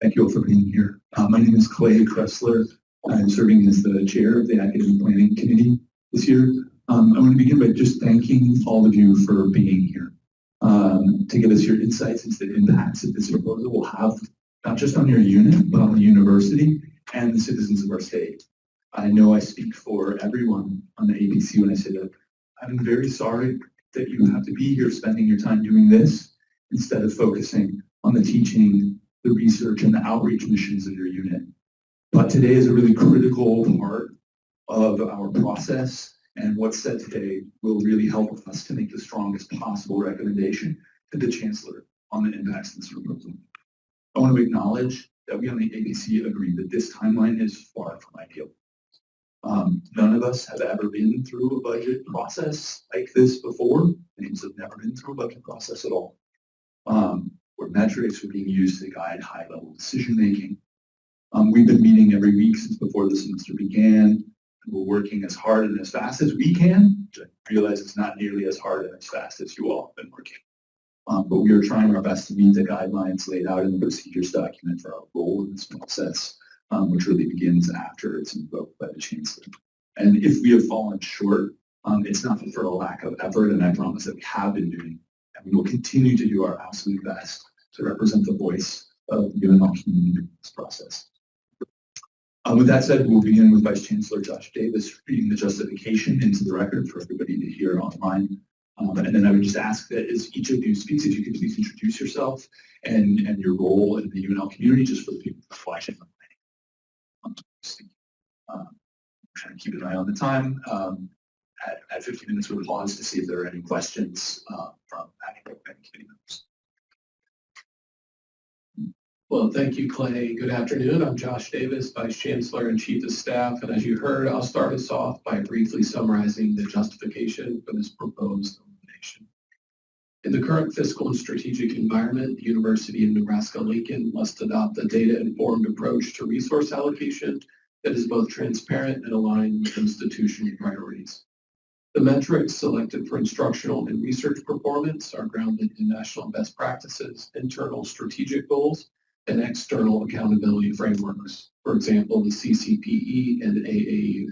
Thank you all for being here. My name is Clay Kressler. I'm serving as the chair of the Academic Planning Committee this year. I want to begin by just thanking all of you for being here to give us your insights into the impacts that this proposal will have, not just on your unit, but on the university and the citizens of our state. I know I speak for everyone on the ABC when I say that I'm very sorry that you have to be here spending your time doing this instead of focusing on the teaching, the research, and the outreach missions of your unit. But today is a really critical part of our process, and what's said today will really help us to make the strongest possible recommendation to the Chancellor on the impacts of this proposal. I want to acknowledge that we on the ABC agree that this timeline is far from ideal. None of us have ever been through a budget process like this before. Many of us have never been through a budget process at all, where metrics are being used to guide high-level decision-making. We've been meeting every week since before the semester began, and we're working as hard and as fast as we can, which I realize it's not nearly as hard and as fast as you all have been working. But we are trying our best to meet the guidelines laid out in the procedures document for our role in this process, which really begins after it's invoked by the Chancellor. And if we have fallen short, it's not for a lack of effort, and I promise that we have been doing, and we will continue to do our absolute best to represent the voice of the UNL community in this process. With that said, we'll begin with Vice Chancellor Josh Davis reading the justification into the record for everybody to hear online. And then I would just ask that as each of you speaks, if you could please introduce yourself and your role in the UNL community, just for the people watching. Trying to keep an eye on the time. At 15 minutes, we'll pause to see if there are any questions from academic committee members. Well, thank you, Clay. Good afternoon. I'm Josh Davis, Vice Chancellor and Chief of Staff. And as you heard, I'll start us off by briefly summarizing the justification for this proposed elimination. In the current fiscal and strategic environment, the University of Nebraska-Lincoln must adopt a data-informed approach to resource allocation that is both transparent and aligned with institutional priorities. The metrics selected for instructional and research performance are grounded in national best practices, internal strategic goals, and external accountability frameworks, for example, the CCPE and AAU.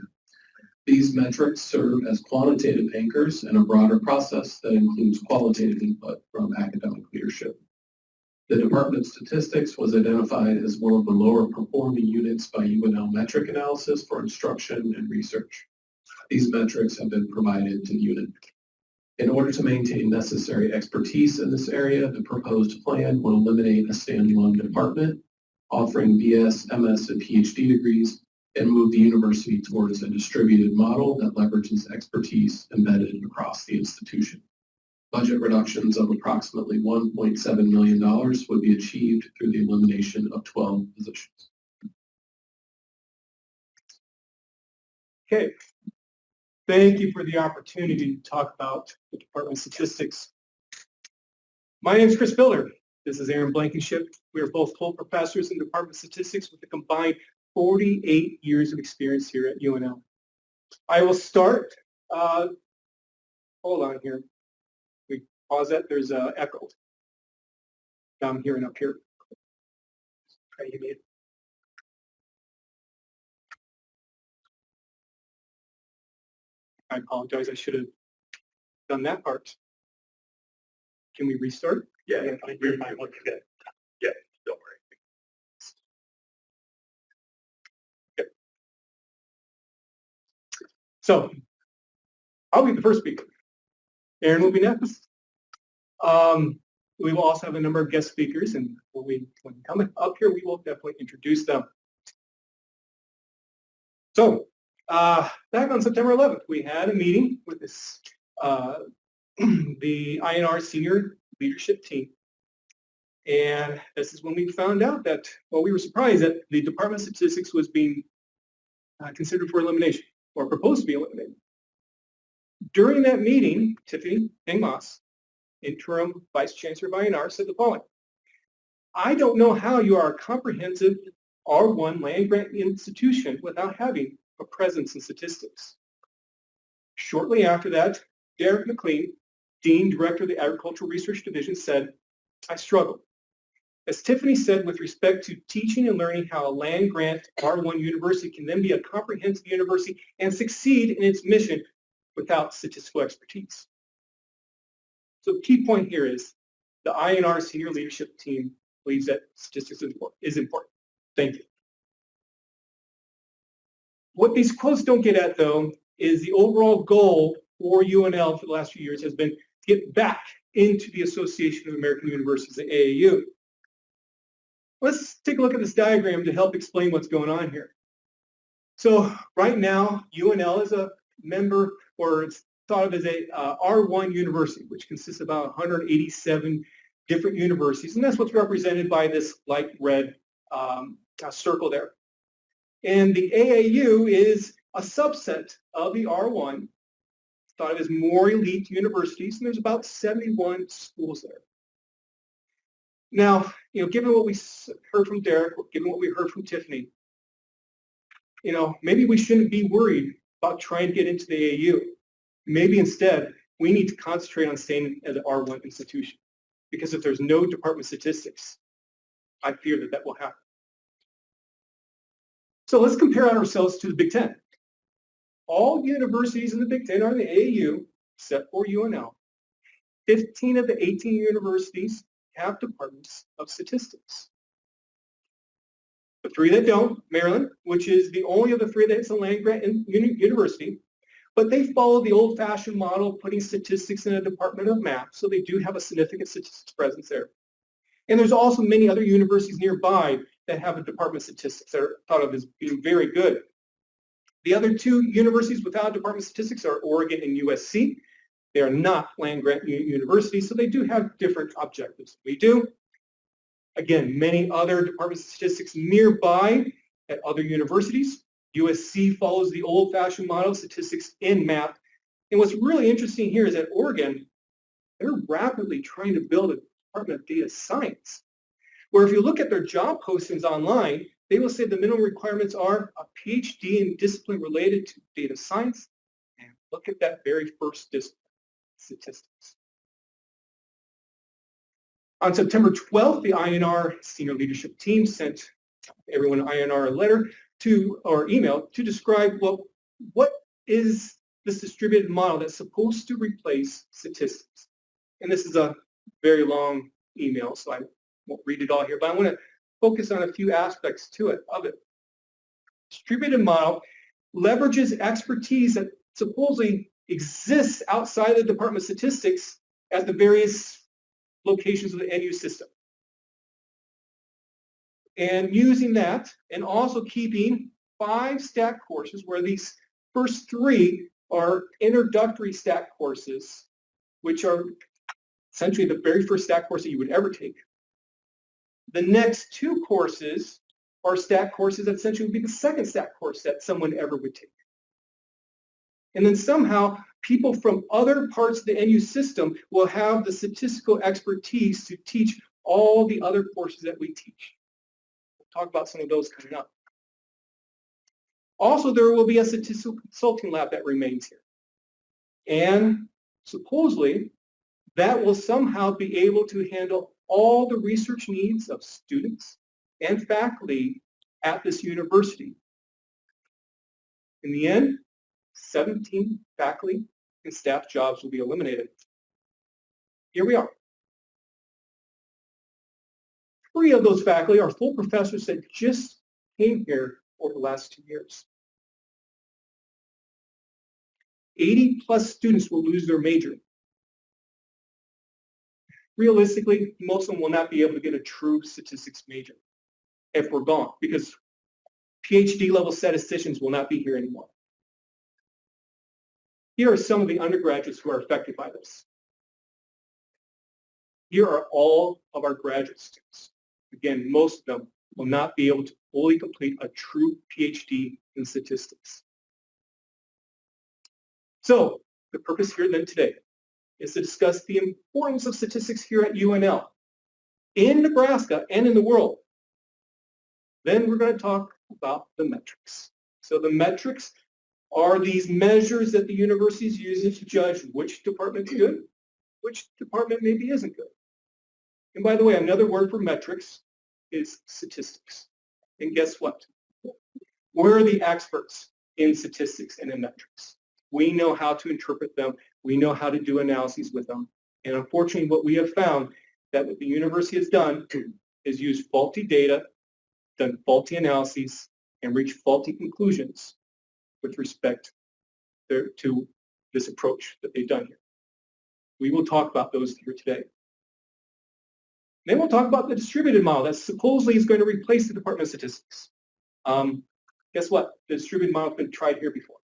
These metrics serve as quantitative anchors in a broader process that includes qualitative input from academic leadership. The Department of Statistics was identified as one of the lower performing units by UNL metric analysis for instruction and research. These metrics have been provided to the unit. In order to maintain necessary expertise in this area, the proposed plan will eliminate a standalone department, offering BS, MS, and PhD degrees, and move the university towards a distributed model that leverages expertise embedded across the institution. Budget reductions of approximately $1.7 million would be achieved through the elimination of 12 positions. Okay. Thank you for the opportunity to talk about the Department of Statistics. My name is Chris Biller. This is Aaron Blankenship. We are both full professors in the Department of Statistics with a combined 48 years of experience here at UNL. I will start, hold on here. We pause that, there's an echo. Down here and up here. Try to get I apologize, I should have done that part. Can we restart? Yeah, you're fine. Okay. Yeah, don't worry. Okay. So, I'll be the first speaker. Aaron will be next. We will also have a number of guest speakers, and when we come up here, we will definitely introduce them. So, back on September 11th, we had a meeting with this, the INR senior leadership team. And this is when we found out that, well, we were surprised that the Department of Statistics was being considered for elimination or proposed to be eliminated. During that meeting, Tiffany Engmas, interim vice chancellor of INR, said the following: I don't know how you are a comprehensive R1 land grant institution without having a presence in statistics. Shortly after that, Derek McLean, Dean Director of the Agricultural Research Division, said, I struggle. As Tiffany said, with respect to teaching and learning how a land-grant R1 university can then be a comprehensive university and succeed in its mission without statistical expertise. So the key point here is the INR senior leadership team believes that statistics is important. Thank you. What these quotes don't get at, though, is the overall goal for UNL for the last few years has been to get back into the Association of American Universities, the AAU. Let's take a look at this diagram to help explain what's going on here. So right now, UNL is a member, or it's thought of as a R1 university, which consists of about 187 different universities, and that's what's represented by this light red circle there. And the AAU is a subset of the R1, thought of as more elite universities, and there's about 71 schools there. Now, given what we heard from Derek, given what we heard from Tiffany, maybe we shouldn't be worried about trying to get into the AAU. Maybe instead, we need to concentrate on staying at an R1 institution. Because if there's no department of statistics, I fear that will happen. So let's compare ourselves to the Big Ten. All universities in the Big Ten are in the AAU, except for UNL. 15 of the 18 universities have departments of statistics. The 3 that don't, Maryland, which is the only of the 3 that's a land-grant university, but they follow the old-fashioned model of putting statistics in a department of math, so they do have a significant statistics presence there. And there's also many other universities nearby that have a department of statistics that are thought of as being very good. The other 2 universities without a department of statistics are Oregon and USC. They are not land-grant universities, so they do have different objectives. We do. Again, many other departments of statistics nearby at other universities. USC follows the old-fashioned model of statistics in math. And what's really interesting here is that Oregon, they're rapidly trying to build a department of data science, where if you look at their job postings online, they will say the minimum requirements are a PhD in discipline related to data science. And look at that very first discipline, statistics. On September 12th, the INR senior leadership team sent everyone in INR a letter or email to describe, well, what is this distributed model that's supposed to replace statistics? And this is a very long email, so I won't read it all here, but I want to focus on a few aspects of it. Distributed model leverages expertise that supposedly exists outside the Department of Statistics at the various locations of the NU system. And using that, and also keeping 5 STAT courses, where these first 3 are introductory STAT courses, which are essentially the very first STAT course that you would ever take. The next 2 courses are STAT courses that essentially would be the second STAT course that someone ever would take. And then somehow, people from other parts of the NU system will have the statistical expertise to teach all the other courses that we teach. We'll talk about some of those coming up. Also, there will be a statistical consulting lab that remains here. And supposedly, that will somehow be able to handle all the research needs of students and faculty at this university. In the end, 17 faculty and staff jobs will be eliminated. Here we are. 3 of those faculty are full professors that just came here over the last 2 years. 80 plus students will lose their major. Realistically, most of them will not be able to get a true statistics major if we're gone, because PhD level statisticians will not be here anymore. Here are some of the undergraduates who are affected by this. Here are all of our graduate students. Again, most of them will not be able to fully complete a true PhD in statistics. So the purpose here then today is to discuss the importance of statistics here at UNL, in Nebraska and in the world. Then we're going to talk about the metrics. So the metrics are these measures that the university is using to judge which department is good, which department maybe isn't good. And by the way, another word for metrics is statistics. And guess what? We're the experts in statistics and in metrics. We know how to interpret them. We know how to do analyses with them. And unfortunately, what we have found that what the university has done is use faulty data, done faulty analyses, and reached faulty conclusions with respect to this approach that they've done here. We will talk about those here today. Then we'll talk about the distributed model that supposedly is going to replace the Department of Statistics. Guess what? The distributed model has been tried here before,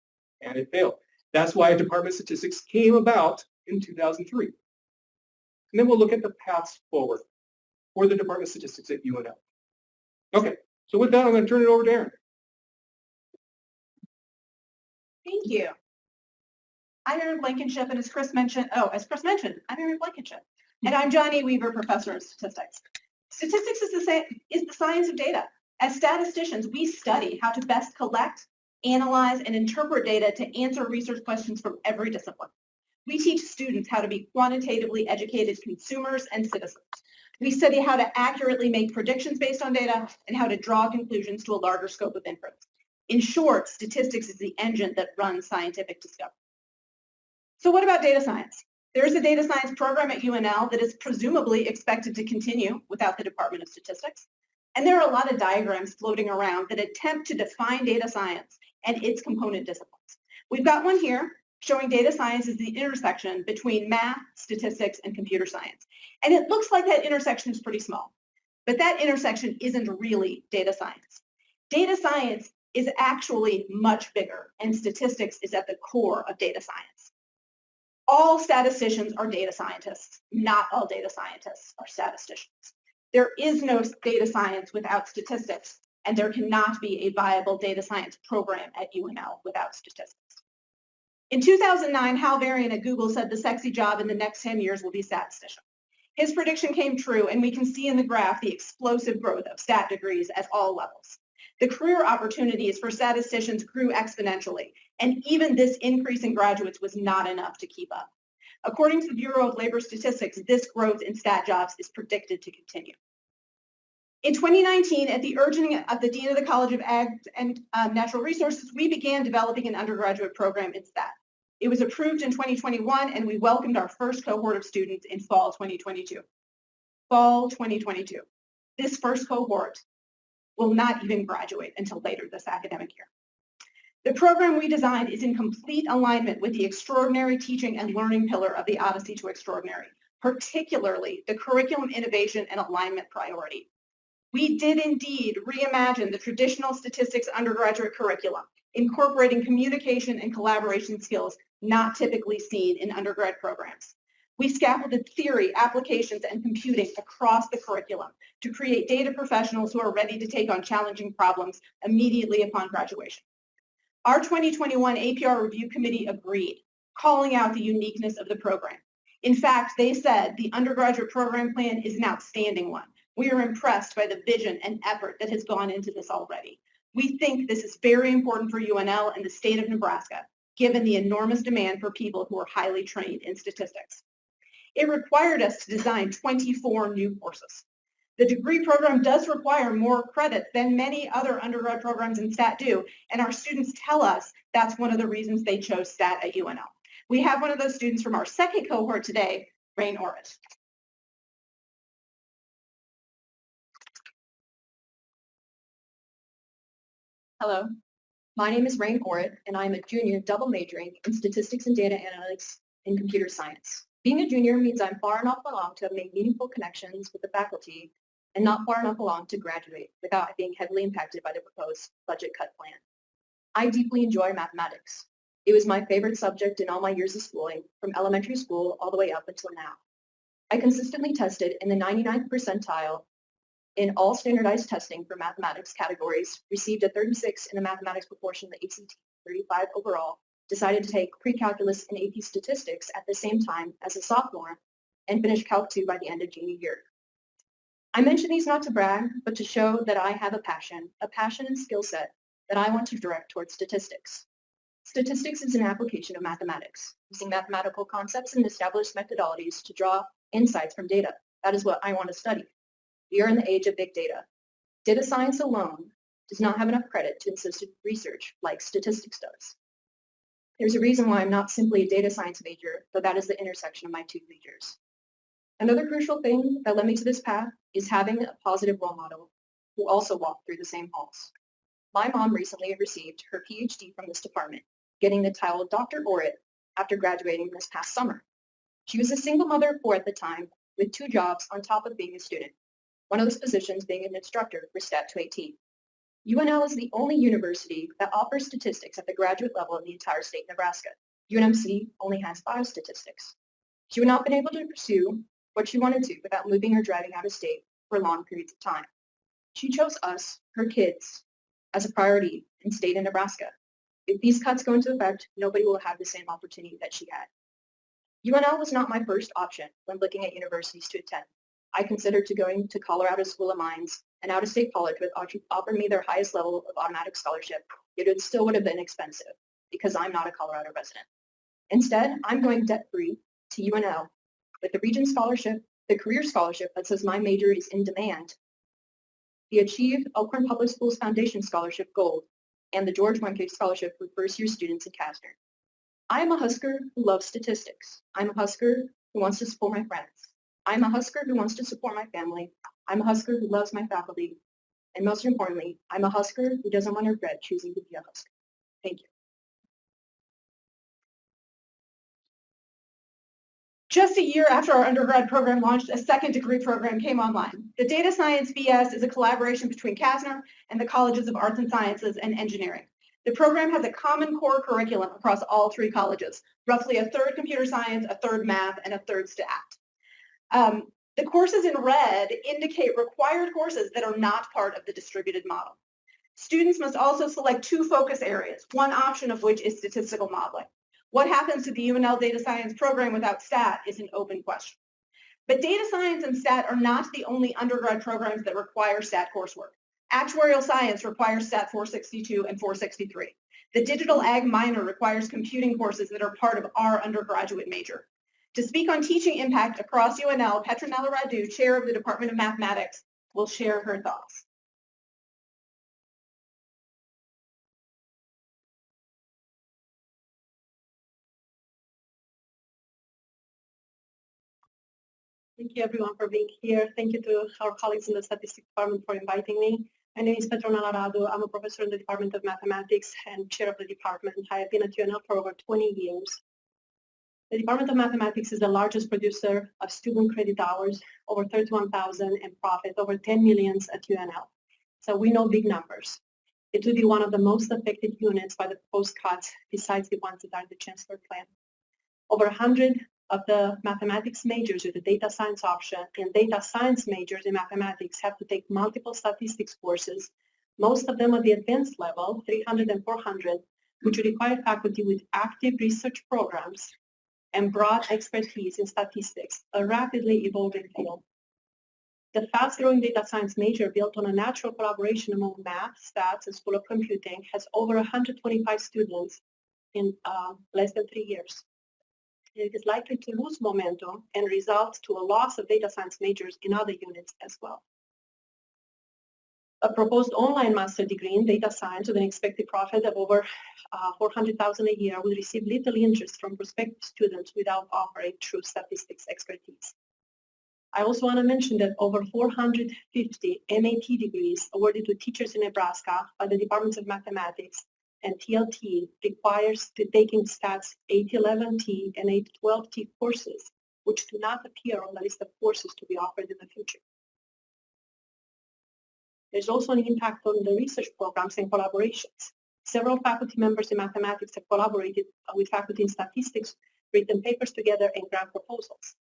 and it failed. That's why Department of Statistics came about in 2003. And then we'll look at the paths forward for the Department of Statistics at UNL. Okay, so with that, I'm going to turn it over to Erin. Thank you. I'm Erin Blankenship, and as Chris mentioned, I'm Erin Blankenship, and I'm Johnny Weaver, Professor of Statistics. Statistics is the science of data. As statisticians, we study how to best collect, analyze, and interpret data to answer research questions from every discipline. We teach students how to be quantitatively educated consumers and citizens. We study how to accurately make predictions based on data and how to draw conclusions to a larger scope of inference. In short, statistics is the engine that runs scientific discovery. So what about data science? There is a data science program at UNL that is presumably expected to continue without the Department of Statistics. And there are a lot of diagrams floating around that attempt to define data science and its component disciplines. We've got one here showing data science as the intersection between math, statistics, and computer science. And it looks like that intersection is pretty small, but that intersection isn't really data science. Data science is actually much bigger, and statistics is at the core of data science. All statisticians are data scientists. Not all data scientists are statisticians. There is no data science without statistics, and there cannot be a viable data science program at UNL without statistics. In 2009, Hal Varian at Google said the sexy job in the next 10 years will be statistician. His prediction came true, and we can see in the graph the explosive growth of stat degrees at all levels. The career opportunities for statisticians grew exponentially, and even this increase in graduates was not enough to keep up. According to the Bureau of Labor Statistics, this growth in stat jobs is predicted to continue. In 2019, at the urging of the Dean of the College of Ag and Natural Resources, we began developing an undergraduate program in stat. It was approved in 2021, and we welcomed our first cohort of students in fall 2022. Fall 2022. This first cohort will not even graduate until later this academic year. The program we designed is in complete alignment with the extraordinary teaching and learning pillar of the Odyssey to Extraordinary, particularly the curriculum innovation and alignment priority. We did indeed reimagine the traditional statistics undergraduate curriculum, incorporating communication and collaboration skills not typically seen in undergrad programs. We scaffolded theory, applications, and computing across the curriculum to create data professionals who are ready to take on challenging problems immediately upon graduation. Our 2021 APR Review Committee agreed, calling out the uniqueness of the program. In fact, they said the undergraduate program plan is an outstanding one. We are impressed by the vision and effort that has gone into this already. We think this is very important for UNL and the state of Nebraska, given the enormous demand for people who are highly trained in statistics. It required us to design 24 new courses. The degree program does require more credit than many other undergrad programs in stat do, and our students tell us that's one of the reasons they chose stat at UNL. We have one of those students from our second cohort today, Rain Orrit. Hello, my name is Rain Orrit, and I'm a junior double majoring in statistics and data analytics and computer science. Being a junior means I'm far enough along to have made meaningful connections with the faculty and not far enough along to graduate without being heavily impacted by the proposed budget cut plan. I deeply enjoy mathematics. It was my favorite subject in all my years of schooling, from elementary school all the way up until now. I consistently tested in the 99th percentile in all standardized testing for mathematics categories, received a 36 in the mathematics proportion of the ACT, 35 overall, decided to take pre-calculus and AP statistics at the same time as a sophomore, and finished Calc 2 by the end of junior year. I mention these not to brag, but to show that I have a passion and skill set that I want to direct towards statistics. Statistics is an application of mathematics, using mathematical concepts and established methodologies to draw insights from data. That is what I want to study. We are in the age of big data. Data science alone does not have enough credit to assisted research like statistics does. There's a reason why I'm not simply a data science major, but that is the intersection of my two majors. Another crucial thing that led me to this path is having a positive role model who also walked through the same halls. My mom recently received her PhD from this department, getting the title Dr. Orit after graduating this past summer. She was a single mother of 4 at the time with 2 jobs on top of being a student, one of those positions being an instructor for Stat 218. UNL is the only university that offers statistics at the graduate level in the entire state of Nebraska. UNMC only has biostatistics. She would not have been able to pursue what she wanted to without moving or driving out of state for long periods of time. She chose us, her kids, as a priority and stayed in Nebraska. If these cuts go into effect, nobody will have the same opportunity that she had. UNL was not my first option when looking at universities to attend. I considered going to Colorado School of Mines, an out-of-state college would offer me their highest level of automatic scholarship, yet it still would have been expensive because I'm not a Colorado resident. Instead, I'm going debt-free to UNL with the Regent Scholarship, the Career Scholarship that says my major is in demand, the Achieve Elkhorn Public Schools Foundation Scholarship Gold, and the George Wemke Scholarship for first-year students in Casner. I am a Husker who loves statistics. I'm a Husker who wants to support my friends. I'm a Husker who wants to support my family. I'm a Husker who loves my faculty. And most importantly, I'm a Husker who doesn't want to regret choosing to be a Husker. Thank you. Just a year after our undergrad program launched, a second degree program came online. The Data Science BS is a collaboration between Casner and the Colleges of Arts and Sciences and Engineering. The program has a common core curriculum across all 3 colleges, roughly a third computer science, a third math, and a third stat. The courses in red indicate required courses that are not part of the distributed model. Students must also select 2 focus areas, one option of which is statistical modeling. What happens to the UNL data science program without stat is an open question. But data science and stat are not the only undergrad programs that require stat coursework. Actuarial science requires stat 462 and 463. The digital ag minor requires computing courses that are part of our undergraduate major. To speak on teaching impact across UNL, Petronella Radu, chair of the Department of Mathematics, will share her thoughts. Thank you everyone for being here. Thank you to our colleagues in the statistics department for inviting me. My name is Petronella Radu. I'm a professor in the Department of Mathematics and chair of the department. I have been at UNL for over 20 years. The Department of Mathematics is the largest producer of student credit hours, over 31,000, and profit, over 10 million at UNL. So we know big numbers. It will be one of the most affected units by the proposed cuts, besides the ones that are in the Chancellor plan. Over 100 of the mathematics majors with the data science option and data science majors in mathematics have to take multiple statistics courses, most of them at the advanced level, 300 and 400, which require faculty with active research programs and broad expertise in statistics, a rapidly evolving field. The fast-growing data science major, built on a natural collaboration among math, stats, and School of Computing, has over 125 students in less than 3 years. It is likely to lose momentum and result to a loss of data science majors in other units as well. A proposed online master degree in data science with an expected profit of over $400,000 a year will receive little interest from prospective students without offering true statistics expertise. I also want to mention that over 450 MAT degrees awarded to teachers in Nebraska by the Departments of Mathematics and TLT requires to taking stats 811T and 812T courses, which do not appear on the list of courses to be offered in the future. There's also an impact on the research programs and collaborations. Several faculty members in mathematics have collaborated with faculty in statistics, written papers together, and grant proposals.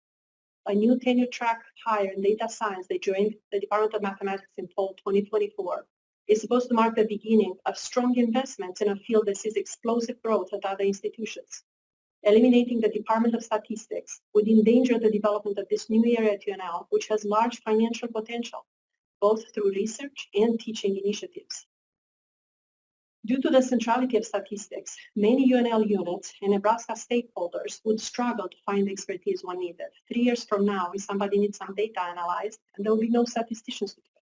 A new tenure track hire in data science that joined the Department of Mathematics in fall 2024 is supposed to mark the beginning of strong investments in a field that sees explosive growth at other institutions. Eliminating the Department of Statistics would endanger the development of this new area at UNL, which has large financial potential, both through research and teaching initiatives. Due to the centrality of statistics, many UNL units and Nebraska stakeholders would struggle to find the expertise one needed. 3 years from now, if somebody needs some data analyzed, and there will be no statisticians to do it.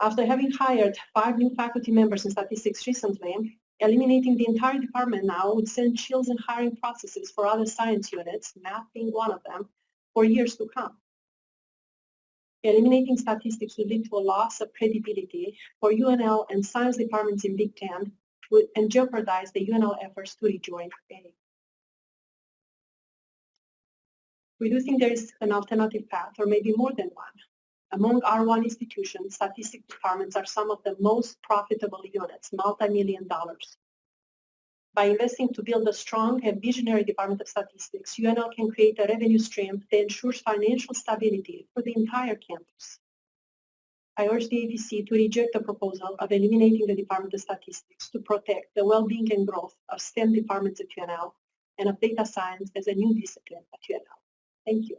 After having hired 5 new faculty members in statistics recently, eliminating the entire department now would send chills in hiring processes for other science units, math being one of them, for years to come. Eliminating statistics would lead to a loss of credibility for UNL and science departments in Big Ten and jeopardize the UNL efforts to rejoin A. We do think there is an alternative path, or maybe more than one. Among R1 institutions, statistics departments are some of the most profitable units, multi-million dollars. By investing to build a strong and visionary department of statistics, UNL can create a revenue stream that ensures financial stability for the entire campus. I urge the APC to reject the proposal of eliminating the Department of Statistics to protect the well-being and growth of STEM departments at UNL and of data science as a new discipline at UNL. Thank you.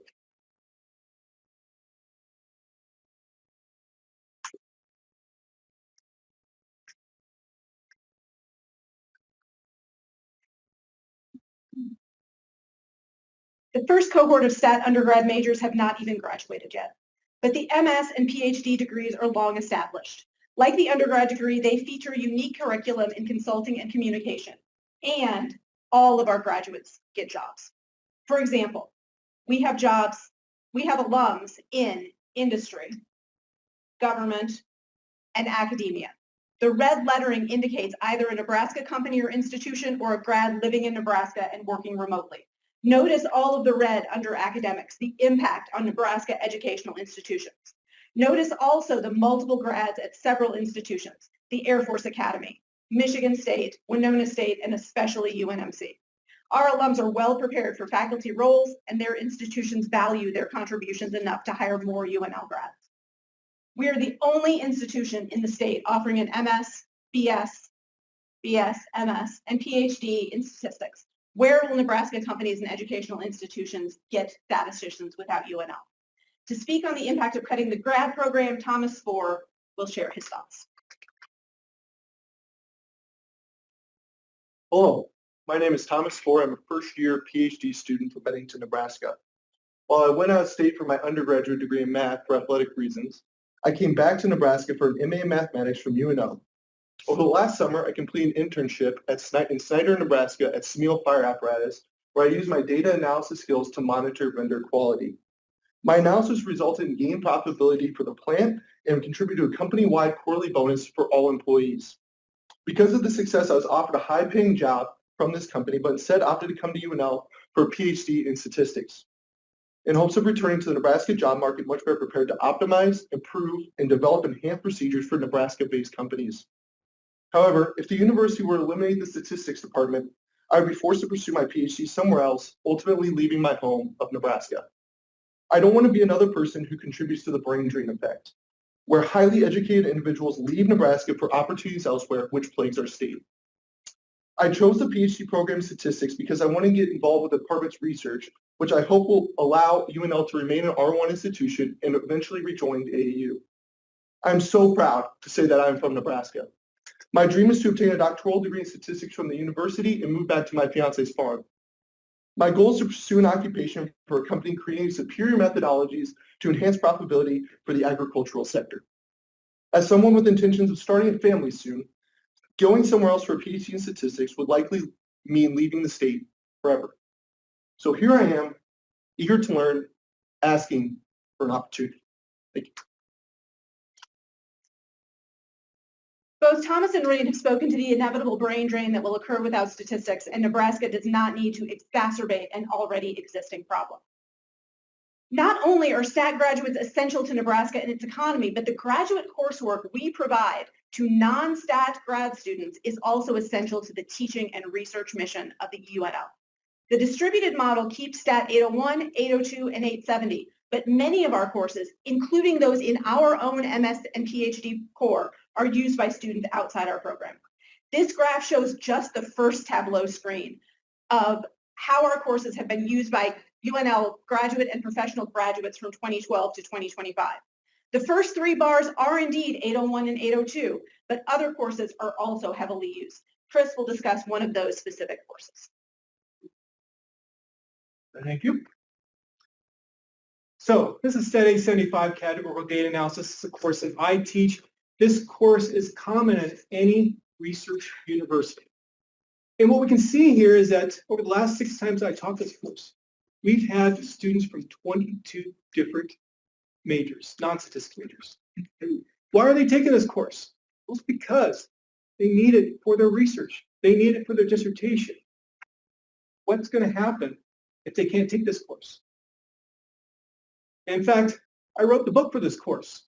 The first cohort of stat undergrad majors have not even graduated yet, but the MS and PhD degrees are long established. Like the undergrad degree, they feature a unique curriculum in consulting and communication, and all of our graduates get jobs. For example, we have alums in industry, government, and academia. The red lettering indicates either a Nebraska company or institution or a grad living in Nebraska and working remotely. Notice all of the red under academics, the impact on Nebraska educational institutions. Notice also the multiple grads at several institutions, the Air Force Academy, Michigan State, Winona State, and especially UNMC. Our alums are well prepared for faculty roles, and their institutions value their contributions enough to hire more UNL grads. We are the only institution in the state offering an MS, BS, MS, and PhD in statistics. Where will Nebraska companies and educational institutions get statisticians without UNL? To speak on the impact of cutting the grad program, Thomas Spohr will share his thoughts. Hello, my name is Thomas Spohr. I'm a first-year PhD student from Bennington, Nebraska. While I went out of state for my undergraduate degree in math for athletic reasons, I came back to Nebraska for an MA in mathematics from UNL. Over the last summer, I completed an internship in Snyder, Nebraska at Smeel Fire Apparatus, where I used my data analysis skills to monitor vendor quality. My analysis resulted in gained profitability for the plant and contributed to a company-wide quarterly bonus for all employees. Because of the success, I was offered a high-paying job from this company, but instead opted to come to UNL for a PhD in statistics, in hopes of returning to the Nebraska job market much better prepared to optimize, improve, and develop enhanced procedures for Nebraska-based companies. However, if the university were to eliminate the statistics department, I would be forced to pursue my PhD somewhere else, ultimately leaving my home of Nebraska. I don't want to be another person who contributes to the brain drain effect, where highly educated individuals leave Nebraska for opportunities elsewhere, which plagues our state. I chose the PhD program in statistics because I want to get involved with the department's research, which I hope will allow UNL to remain an R1 institution and eventually rejoin the AAU. I'm so proud to say that I'm from Nebraska. My dream is to obtain a doctoral degree in statistics from the university and move back to my fiance's farm. My goal is to pursue an occupation for a company creating superior methodologies to enhance profitability for the agricultural sector. As someone with intentions of starting a family soon, going somewhere else for a PhD in statistics would likely mean leaving the state forever. So here I am, eager to learn, asking for an opportunity. Thank you. Both Thomas and Ryan have spoken to the inevitable brain drain that will occur without statistics, and Nebraska does not need to exacerbate an already existing problem. Not only are stat graduates essential to Nebraska and its economy, but the graduate coursework we provide to non-stat grad students is also essential to the teaching and research mission of the UNL. The distributed model keeps stat 801, 802, and 870, but many of our courses, including those in our own MS and PhD core, are used by students outside our program. This graph shows just the first tableau screen of how our courses have been used by UNL graduate and professional graduates from 2012 to 2025. The first three bars are indeed 801 and 802, but other courses are also heavily used. Chris will discuss one of those specific courses. Thank you. So this is Stat 875 categorical data analysis. This is a course that I teach. This course is common at any research university. And what we can see here is that over the last 6 times I taught this course, we've had students from 22 different majors, non-statistics majors. Why are they taking this course? Well, it's because they need it for their research. They need it for their dissertation. What's going to happen if they can't take this course? In fact, I wrote the book for this course.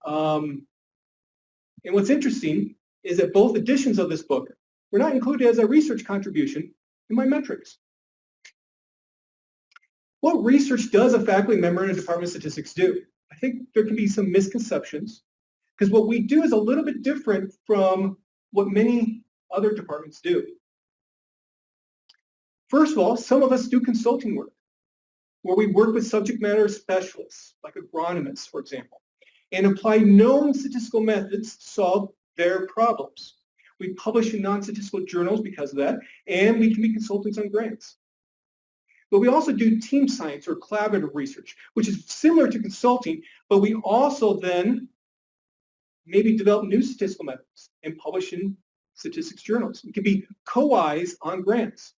And what's interesting is that both editions of this book were not included as a research contribution in my metrics. What research does a faculty member in a Department of Statistics do? I think there can be some misconceptions because what we do is a little bit different from what many other departments do. First of all, some of us do consulting work where we work with subject matter specialists, like agronomists, for example, and apply known statistical methods to solve their problems. We publish in non-statistical journals because of that, and we can be consultants on grants. But we also do team science or collaborative research, which is similar to consulting, but we also then maybe develop new statistical methods and publish in statistics journals. We can be co-Is on grants.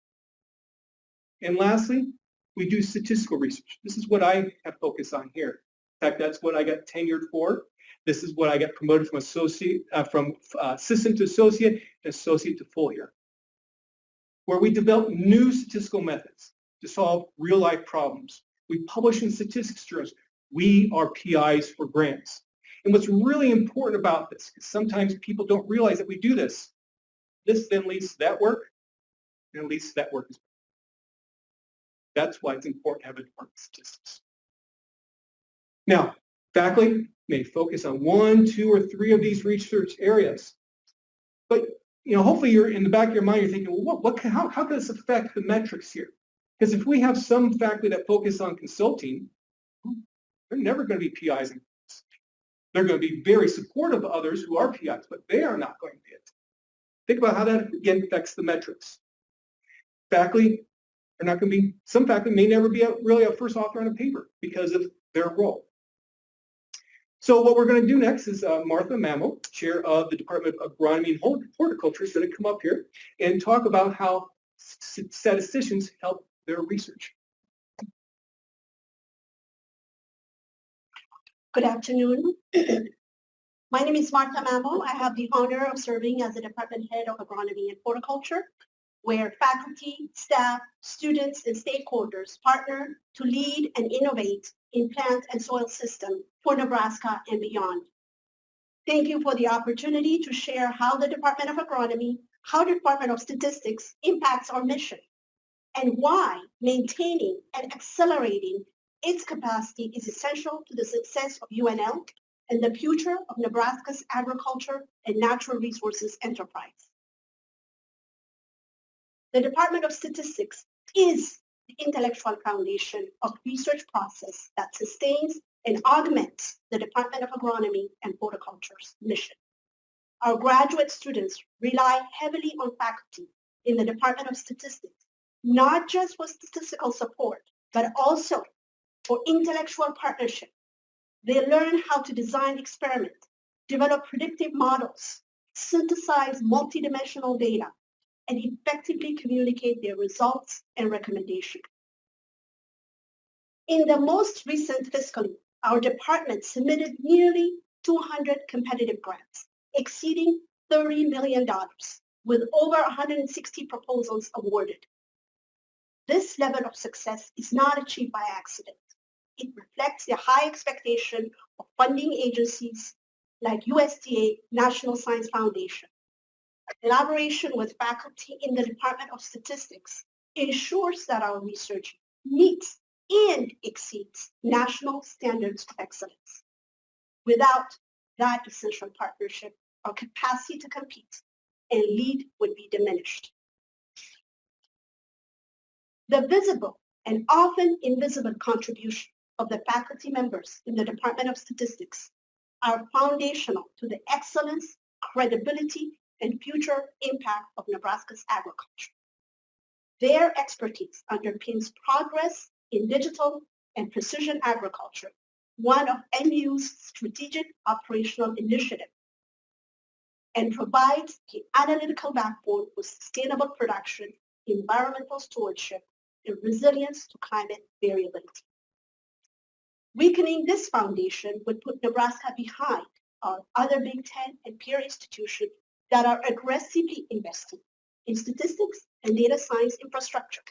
And lastly, we do statistical research. This is what I have focused on here. In fact, that's what I got tenured for. This is what I got promoted from assistant to associate and associate to full here, where we develop new statistical methods to solve real-life problems. We publish in statistics journals. We are PIs for grants. And what's really important about this, because sometimes people don't realize that we do this, this then leads to that work, and it leads to that work as well. That's why it's important to have a department of statistics. Now, faculty may focus on 1, 2, or 3 of these research areas. But hopefully you're in the back of your mind, you're thinking, well, how can this affect the metrics here? Because if we have some faculty that focus on consulting, they're never going to be PIs. They're going to be very supportive of others who are PIs, but they are not going to be it. Think about how that, again, affects the metrics. Faculty are not going to be, some faculty may never be really a first author on a paper because of their role. So what we're going to do next is Martha Mammo, chair of the Department of Agronomy and Horticulture, is going to come up here and talk about how statisticians help their research. Good afternoon. My name is Martha Mammo. I have the honor of serving as the department head of agronomy and horticulture, where faculty, staff, students, and stakeholders partner to lead and innovate in plant and soil systems for Nebraska and beyond. Thank you for the opportunity to share how the Department of Agronomy, how the Department of Statistics impacts our mission, and why maintaining and accelerating its capacity is essential to the success of UNL and the future of Nebraska's agriculture and natural resources enterprise. The Department of Statistics is the intellectual foundation of research process that sustains and augments the Department of Agronomy and Horticulture's mission. Our graduate students rely heavily on faculty in the Department of Statistics, not just for statistical support, but also for intellectual partnership. They learn how to design experiments, develop predictive models, synthesize multidimensional data, and effectively communicate their results and recommendations. In the most recent fiscal year, our department submitted nearly 200 competitive grants, exceeding $30 million, with over 160 proposals awarded. This level of success is not achieved by accident. It reflects the high expectation of funding agencies like USDA National Science Foundation. Collaboration with faculty in the Department of Statistics ensures that our research meets and exceeds national standards of excellence. Without that essential partnership, our capacity to compete and lead would be diminished. The visible and often invisible contribution of the faculty members in the Department of Statistics are foundational to the excellence, credibility, and future impact of Nebraska's agriculture. Their expertise underpins progress in digital and precision agriculture, one of NU's strategic operational initiatives, and provides the analytical backbone for sustainable production, environmental stewardship, and resilience to climate variability. Weakening this foundation would put Nebraska behind our other Big Ten and peer institutions that are aggressively investing in statistics and data science infrastructure.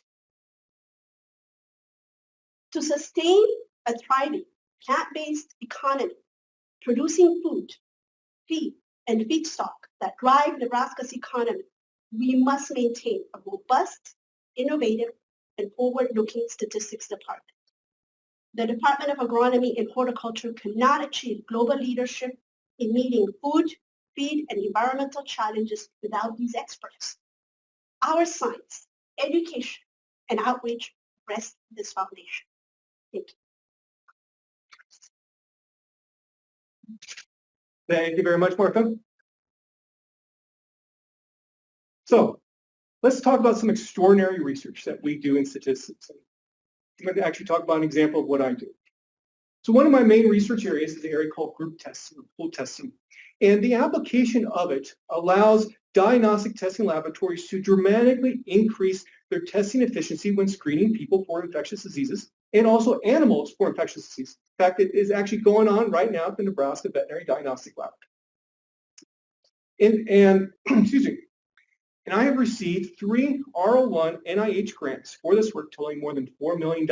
To sustain a thriving plant-based economy, producing food, feed, and feedstock that drive Nebraska's economy, we must maintain a robust, innovative, and forward-looking statistics department. The Department of Agronomy and Horticulture cannot achieve global leadership in meeting food, feed, and environmental challenges without these experts. Our science, education, and outreach rest this foundation. Thank you. Thank you very much, Martha. So let's talk about some extraordinary research that we do in statistics. I'm going to actually talk about an example of what I do. So one of my main research areas is the area called group testing, or pool testing. And the application of it allows diagnostic testing laboratories to dramatically increase their testing efficiency when screening people for infectious diseases and also animals for infectious disease. In fact, it is actually going on right now at the Nebraska Veterinary Diagnostic Laboratory. And excuse me. And I have received 3 R01 NIH grants for this work totaling more than $4 million.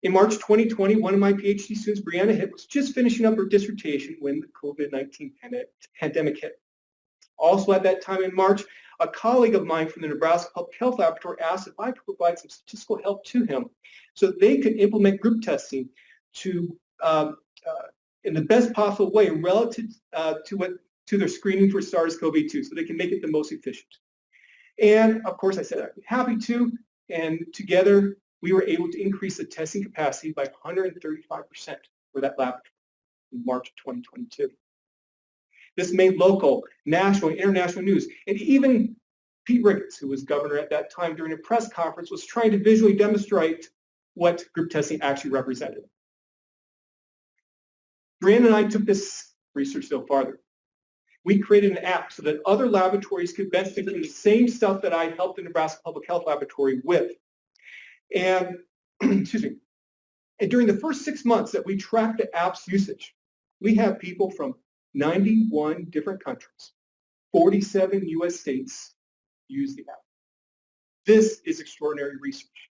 In March 2020, one of my PhD students, Brianna Hitt, was just finishing up her dissertation when the COVID-19 pandemic hit. Also at that time in March, a colleague of mine from the Nebraska Public Health Laboratory asked if I could provide some statistical help to him so that they could implement group testing to in the best possible way relative to their screening for SARS-CoV-2 so they can make it the most efficient. And of course I said I'd be happy to, and together we were able to increase the testing capacity by 135% for that laboratory in March of 2022. This made local, national, and international news, and even Pete Ricketts, who was governor at that time during a press conference, was trying to visually demonstrate what group testing actually represented. Brandon and I took this research still farther. We created an app so that other laboratories could benefit from the same stuff that I helped the Nebraska Public Health Laboratory with. And, excuse me, and during the first 6 months that we tracked the app's usage, we have people from 91 different countries, 47 U.S. states use the app. This is extraordinary research.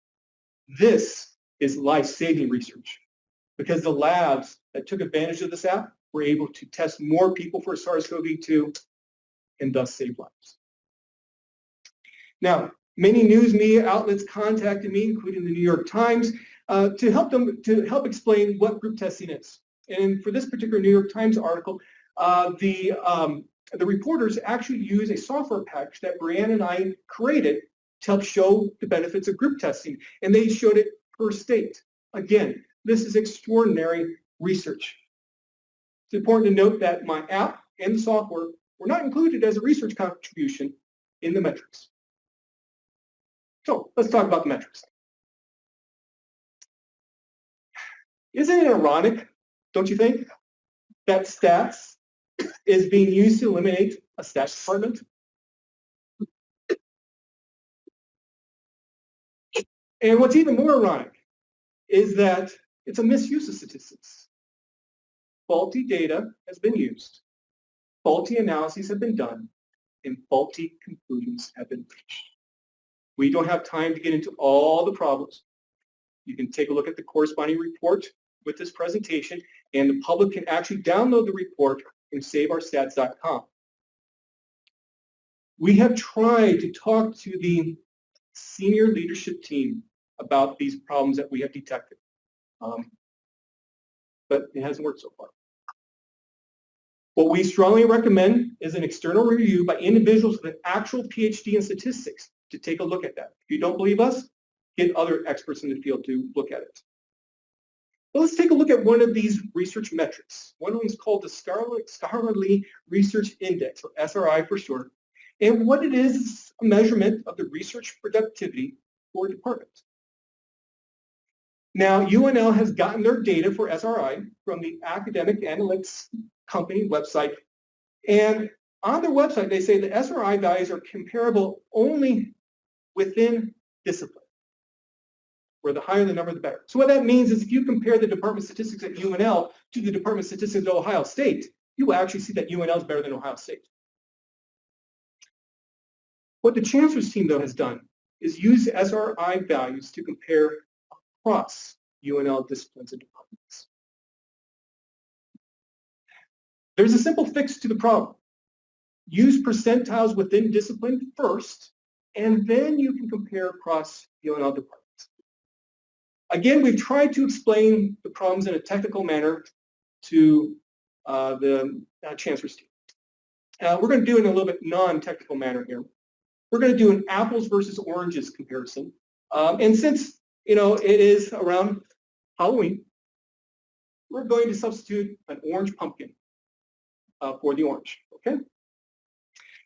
This is life-saving research because the labs that took advantage of this app were able to test more people for SARS-CoV-2 and thus save lives. Now, many news media outlets contacted me, including the New York Times, to help explain what group testing is. And for this particular New York Times article, the reporters actually use a software package that Brianna and I created to help show the benefits of group testing, and they showed it per state. Again, this is extraordinary research. It's important to note that my app and the software were not included as a research contribution in the metrics. So let's talk about the metrics. Isn't it ironic, don't you think, that stats is being used to eliminate a stats department? And what's even more ironic is that it's a misuse of statistics. Faulty data has been used, faulty analyses have been done, and faulty conclusions have been reached. We don't have time to get into all the problems. You can take a look at the corresponding report with this presentation, and the public can actually download the report from saveourstats.com. We have tried to talk to the senior leadership team about these problems that we have detected, but it hasn't worked so far. What we strongly recommend is an external review by individuals with an actual PhD in statistics to take a look at that. If you don't believe us, get other experts in the field to look at it. Well, let's take a look at one of these research metrics. One of them is called the Scholarly Research Index, or SRI for short. And what it is a measurement of the research productivity for a department. Now, UNL has gotten their data for SRI from the Academic Analytics Company website. And on their website, they say the SRI values are comparable only within discipline, where the higher the number, the better. So what that means is if you compare the Department of Statistics at UNL to the Department of Statistics at Ohio State, you will actually see that UNL is better than Ohio State. What the Chancellor's team, though, has done is use SRI values to compare across UNL disciplines and departments. There's a simple fix to the problem. Use percentiles within discipline first, and then you can compare across UNL departments. Again, we've tried to explain the problems in a technical manner to the Chancellor's team. We're going to do it in a little bit non-technical manner here. We're going to do an apples versus oranges comparison. And since it is around Halloween, we're going to substitute an orange pumpkin for the orange, okay?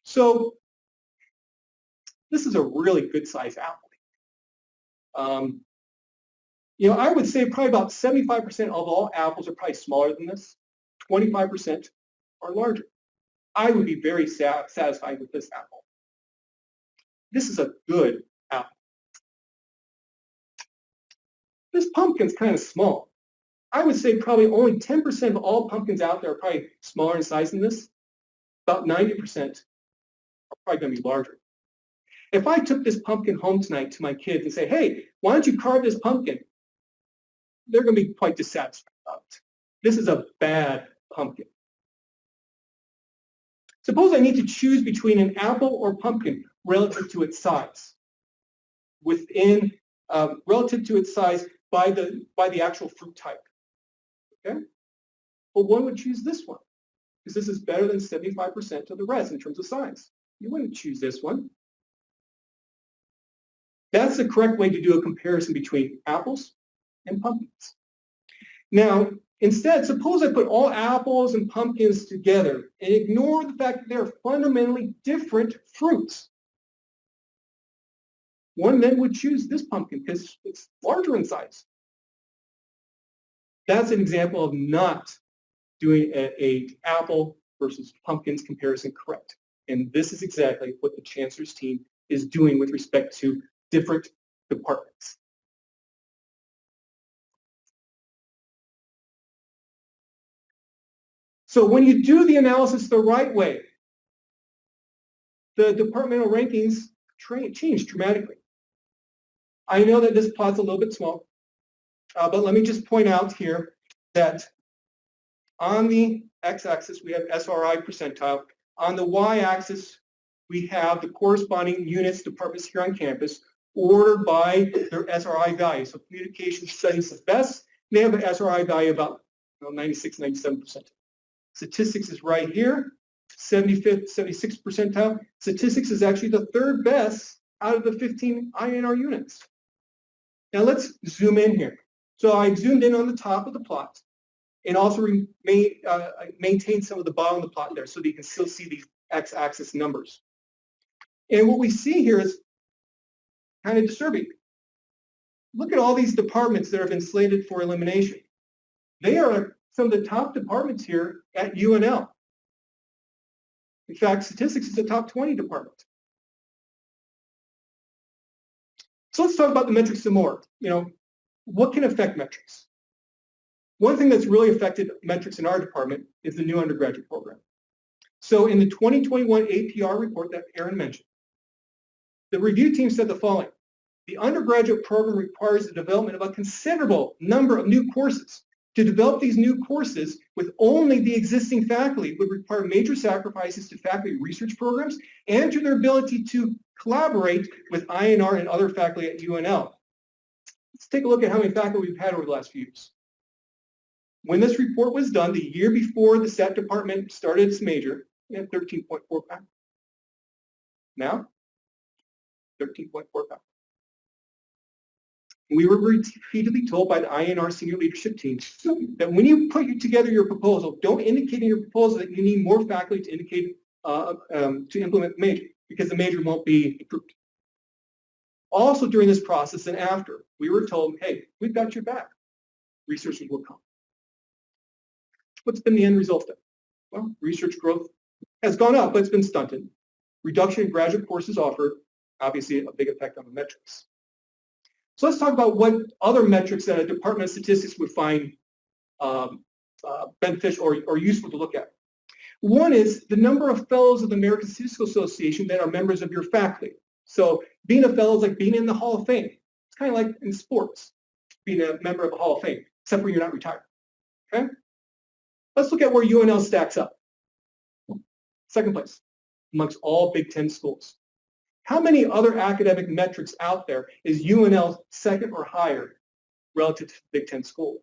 So this is a really good size apple. I would say probably about 75% of all apples are probably smaller than this. 25% are larger. I would be very satisfied with this apple. This is a good apple. This pumpkin's kind of small. I would say probably only 10% of all pumpkins out there are probably smaller in size than this. About 90% are probably going to be larger. If I took this pumpkin home tonight to my kids and say, hey, why don't you carve this pumpkin? They're going to be quite dissatisfied about it. This is a bad pumpkin. Suppose I need to choose between an apple or pumpkin relative to its size. Relative to its size by the actual fruit type. Okay? Well, one would choose this one because this is better than 75% of the rest in terms of size. You wouldn't choose this one. That's the correct way to do a comparison between apples and pumpkins. Now, instead, suppose I put all apples and pumpkins together and ignore the fact that they're fundamentally different fruits. One then would choose this pumpkin because it's larger in size. That's an example of not doing a apple versus pumpkins comparison correct. And this is exactly what the Chancellor's team is doing with respect to different departments. So when you do the analysis the right way, the departmental rankings change dramatically. I know that this plot's a little bit small, but let me just point out here that on the x-axis we have SRI percentile. On the y-axis we have the corresponding units, departments here on campus, ordered by their SRI value. So communication studies is best. They have an SRI value about 96, 97%. Statistics is right here, 75th, 76th percentile. Statistics is actually the third best out of the 15 INR units. Now let's zoom in here. So I zoomed in on the top of the plot and also maintain some of the bottom of the plot there so that you can still see these x-axis numbers. And what we see here is kind of disturbing. Look at all these departments that have been slated for elimination. They are some of the top departments here at UNL. In fact, statistics is a top 20 department. So let's talk about the metrics some more. What can affect metrics? One thing that's really affected metrics in our department is the new undergraduate program. So in the 2021 APR report that Aaron mentioned, the review team said the following: the undergraduate program requires the development of a considerable number of new courses. To develop these new courses with only the existing faculty would require major sacrifices to faculty research programs and to their ability to collaborate with INR and other faculty at UNL. Let's take a look at how many faculty we've had over the last few years. When this report was done, the year before the STAT department started its major, we had 13.4 faculty. Now, 13.4 faculty. We were repeatedly told by the INR senior leadership team that when you put together your proposal, don't indicate in your proposal that you need more faculty to indicate to implement the major, because the major won't be approved. Also during this process and after, we were told, hey, we've got your back. Researchers will come. What's been the end result then? Well, research growth has gone up, but it's been stunted. Reduction in graduate courses offered, obviously a big effect on the metrics. So let's talk about what other metrics that a Department of Statistics would find beneficial or useful to look at. One is the number of fellows of the American Statistical Association that are members of your faculty. So being a fellow is like being in the Hall of Fame. It's kind of like in sports, being a member of the Hall of Fame, except when you're not retired. Okay? Let's look at where UNL stacks up. Second place amongst all Big Ten schools. How many other academic metrics out there is UNL second or higher relative to Big Ten schools?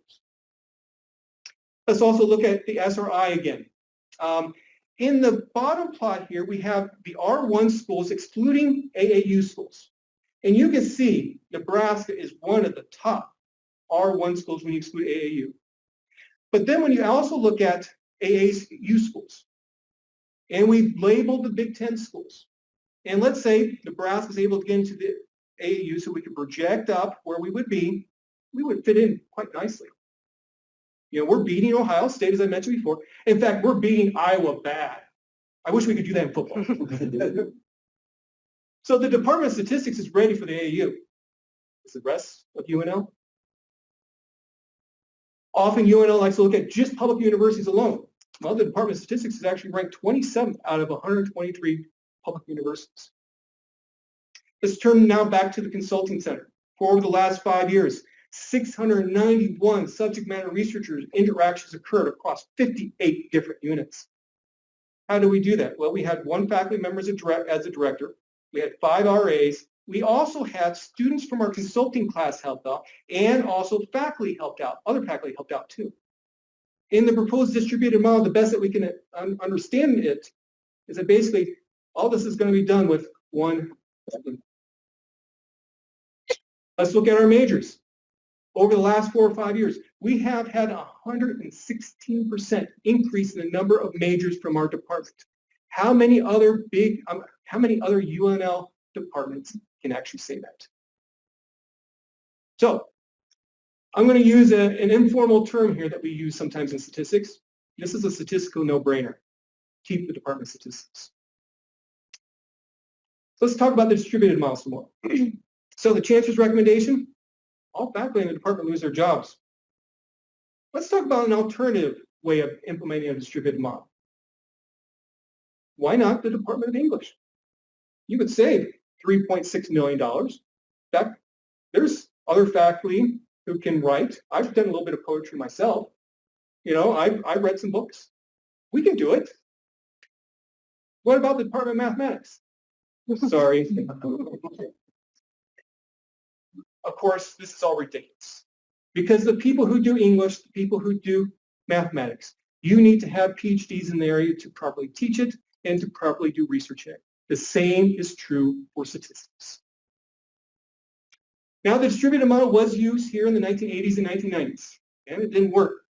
Let's also look at the SRI again. In the bottom plot here, we have the R1 schools excluding AAU schools. And you can see Nebraska is one of the top R1 schools when you exclude AAU. But then when you also look at AAU schools, and we've labeled the Big Ten schools, and let's say Nebraska is able to get into the AAU so we could project up where we would be, we would fit in quite nicely. You know, we're beating Ohio State, as I mentioned before. In fact, we're beating Iowa bad. I wish we could do that in football. So the Department of Statistics is ready for the AAU. Is the rest of UNL? Often UNL likes to look at just public universities alone. Well, the Department of Statistics is actually ranked 27th out of 123 public universities. Let's turn now back to the Consulting Center. For over the last 5 years, 691 subject matter researchers interactions occurred across 58 different units. How do we do that? Well, we had one faculty member as a director. We had 5 RAs. We also had students from our consulting class help out, and also faculty helped out. Other faculty helped out too. In the proposed distributed model, the best that we can understand it is that basically all this is going to be done with one. Let's look at our majors. Over the last 4 or 5 years, we have had a 116% increase in the number of majors from our department. How many other UNL departments can actually say that? So I'm going to use an informal term here that we use sometimes in statistics. This is a statistical no-brainer. Keep the Department of Statistics. So let's talk about the distributed model some more. So the Chancellor's recommendation, all faculty in the department lose their jobs. Let's talk about an alternative way of implementing a distributed model. Why not the Department of English? You could save $3.6 million. In fact, there's other faculty who can write. I've done a little bit of poetry myself. You know, I read some books. We can do it. What about the Department of Mathematics? Sorry. Of course, this is all ridiculous. Because the people who do English, the people who do mathematics, you need to have PhDs in the area to properly teach it and to properly do research in it. The same is true for statistics. Now, the distributed model was used here in the 1980s and 1990s, and it didn't work.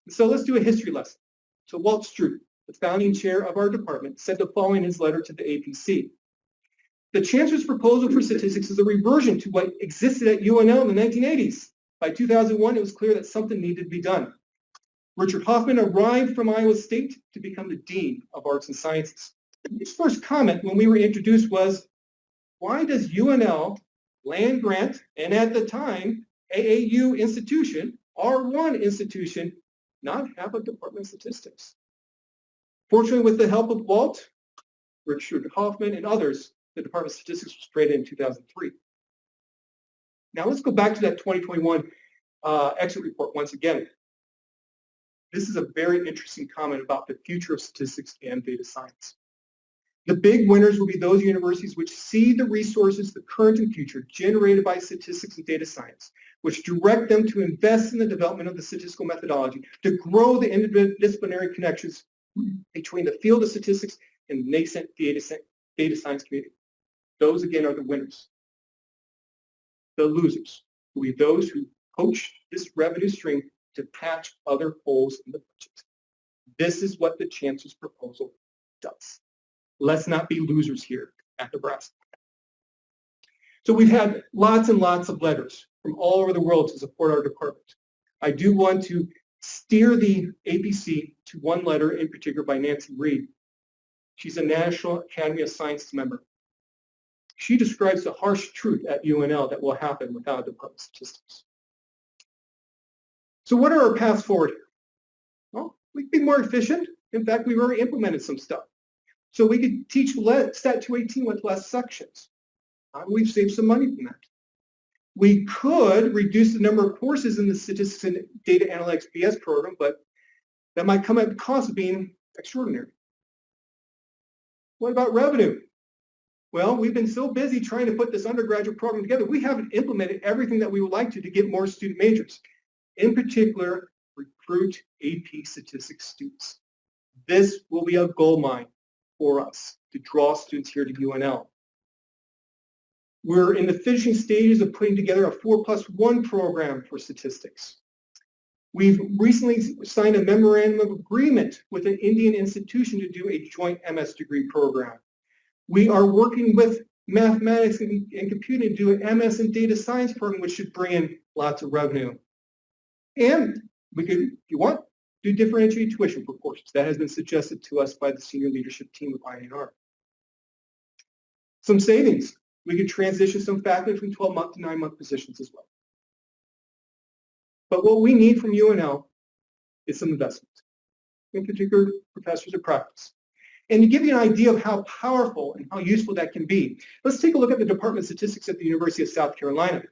So let's do a history lesson. So Walt Stroop, the founding chair of our department, said the following in his letter to the APC. The Chancellor's proposal for statistics is a reversion to what existed at UNL in the 1980s. By 2001, it was clear that something needed to be done. Richard Hoffman arrived from Iowa State to become the Dean of Arts and Sciences. His first comment when we were introduced was, why does UNL, land grant, and at the time, AAU institution, R1 institution, not have a Department of Statistics? Fortunately, with the help of Walt, Richard Hoffman, and others, the Department of Statistics was created in 2003. Now let's go back to that 2021 exit report once again. This is a very interesting comment about the future of statistics and data science. The big winners will be those universities which see the resources, the current and future, generated by statistics and data science, which direct them to invest in the development of the statistical methodology, to grow the interdisciplinary connections between the field of statistics and the nascent data science community. Those, again, are the winners. The losers will be those who poach this revenue stream to patch other holes in the budget. This is what the Chancellor's proposal does. Let's not be losers here at Nebraska. So we've had lots and lots of letters from all over the world to support our department. I do want to steer the APC to one letter in particular by Nancy Reed. She's a National Academy of Sciences member. She describes the harsh truth at UNL that will happen without a Department of Statistics. So what are our paths forward here? Well, we can be more efficient. In fact, we've already implemented some stuff. So we could teach Stat 218 with less sections. We've saved some money from that. We could reduce the number of courses in the Statistics and Data Analytics BS program, but that might come at the cost of being extraordinary. What about revenue? Well, we've been so busy trying to put this undergraduate program together, we haven't implemented everything that we would like to get more student majors. In particular, recruit AP statistics students. This will be a gold mine for us to draw students here to UNL. We're in the finishing stages of putting together a 4+1 program for statistics. We've recently signed a memorandum of agreement with an Indian institution to do a joint MS degree program. We are working with mathematics and computing to do an MS in data science program, which should bring in lots of revenue. And we could, if you want, do differentiated tuition for courses. That has been suggested to us by the senior leadership team of INR. Some savings. We could transition some faculty from 12-month to 9-month positions as well. But what we need from UNL is some investment, in particular professors of practice. And to give you an idea of how powerful and how useful that can be, let's take a look at the Department of Statistics at the University of South Carolina.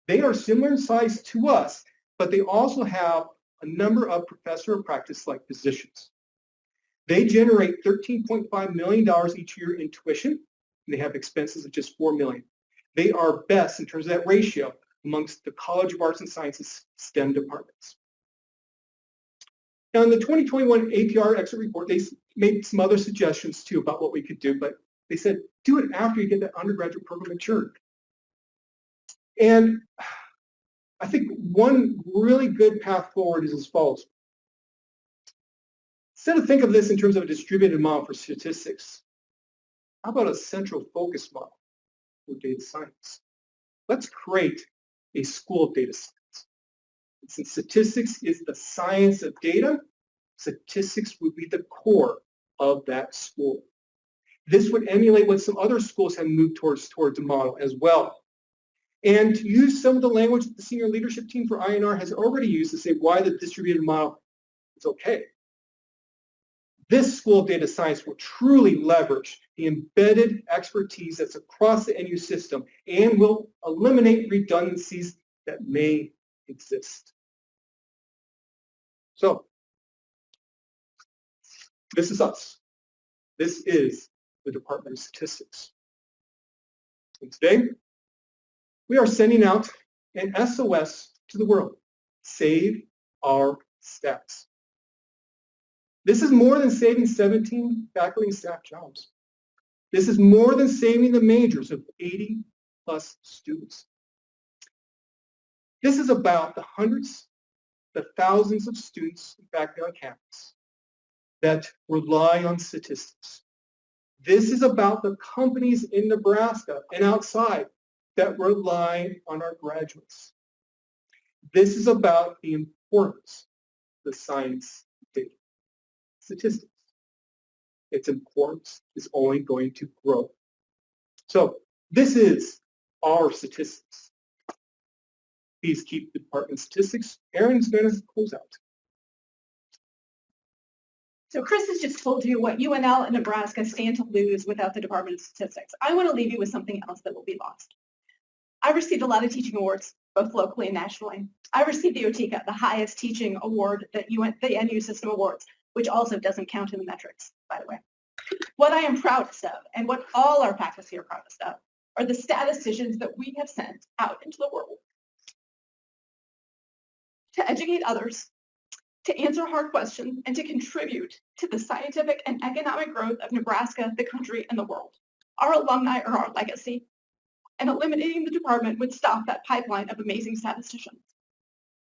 They are similar in size to us, but they also have a number of professor of practice-like positions. They generate $13.5 million each year in tuition, and they have expenses of just $4 million. They are best in terms of that ratio amongst the College of Arts and Sciences STEM departments. Now, in the 2021 APR exit report, they made some other suggestions too about what we could do, but they said, do it after you get that undergraduate program matured. And I think one really good path forward is as follows. Instead of think of this in terms of a distributed model for statistics, how about a central focus model for data science? Let's create a school of data science. Since statistics is the science of data, statistics would be the core of that school. This would emulate what some other schools have moved towards the model as well. And to use some of the language that the senior leadership team for INR has already used to say why the distributed model is okay. This school of data science will truly leverage the embedded expertise that's across the NU system and will eliminate redundancies that may exist. So, this is us. This is the Department of Statistics. And today, we are sending out an SOS to the world. Save our stats. This is more than saving 17 faculty and staff jobs. This is more than saving the majors of 80+ students. This is about the hundreds, the thousands of students and faculty on campus that rely on statistics. This is about the companies in Nebraska and outside that rely on our graduates. This is about the importance of the science of data. Statistics. Its importance is only going to grow. So this is our statistics. Please keep the Department of Statistics. Erin's going to close out. So Chris has just told you what UNL and Nebraska stand to lose without the Department of Statistics. I want to leave you with something else that will be lost. I received a lot of teaching awards, both locally and nationally. I received the OTICA, the highest teaching award that the NU system awards, which also doesn't count in the metrics, by the way. What I am proudest of, and what all our faculty are proudest of, are the statisticians that we have sent out into the world to educate others, to answer hard questions, and to contribute to the scientific and economic growth of Nebraska, the country, and the world. Our alumni are our legacy. and eliminating the department would stop that pipeline of amazing statisticians.